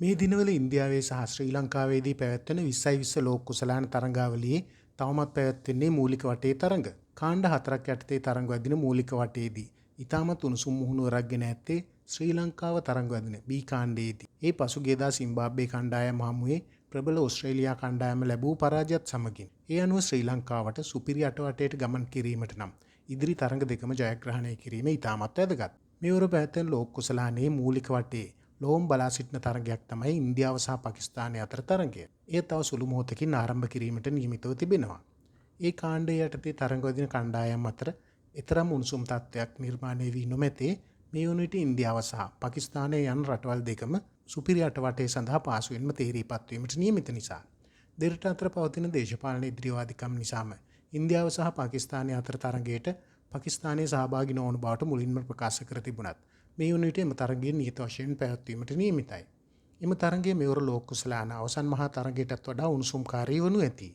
මේ දිනවල ඉන්දියාවේ සහ ශ්‍රී ලංකාවේදී පැවැත්වෙන 2020 ලෝක කුසලාන තරඟාවලියේ තවමත් පැවැත්වෙන්නේ මූලික වටේ තරඟ. කාණ්ඩ 4ක් යටතේ තරඟ වදින මූලික වටේදී ඉතාමත් උණුසුම් මුහුණුවරක් ගෙන ඇත්තේ ශ්‍රී ලංකාව තරඟ වදින B කාණ්ඩයේදී. ඒ පසුගියදා සිම්බාබ්වේ කණ්ඩායම හමුවේ ප්‍රබල ඕස්ට්‍රේලියා කණ්ඩායම ලැබූ පරාජයත් සමගින් ඒ අනුව ශ්‍රී ලංකාවට සුපිරි අටවටයට ගමන් කිරීමට නම් ඉදිරි තරඟ දෙකම ජයග්‍රහණය කිරීම ඉතාමත් වැදගත්. මෙවර පැවැත්වෙන ලෝක කුසලානයේ මූලික වටේ ලෝම් බලා සිටින තරගයක් තමයි ඉන්දියාව සහ පාකිස්තානය අතර තරගය. එය තව සුළු මොහොතකින් ආරම්භ කිරීමට නියමිතව තිබෙනවා. ඒ කාණ්ඩය යටතේ තරඟ වදින කණ්ඩායම් අතර එතරම් උණුසුම් තත්ත්වයක් නිර්මාණය වී නොමැතේ මේ වන විට ඉන්දියාව සහ පාකිස්තානය යන රටවල් දෙකම සුපිරි අටවටේ සඳහා පහසුවෙන්ම තේරීපත් වීමට නියමිත නිසා. දෙරට අතර පවතින දේශපාලන ඉදිරිවාදිකම් නිසාම ඉන්දියාව සහ පාකිස්තානය අතර තරගයට පාකිස්තානයේ සහභාගී නොවන බවට මුලින්ම ප්‍රකාශ කර තිබුණත් මේ වන විට එම තරගය නියත වශයෙන් පැවැත්වීමට නියමිතයි. එම තරගය මෙවර ලෝක කුසලාන අවසන් මහා තරගයටත් වඩා උණුසුම්කාරී වනු ඇති.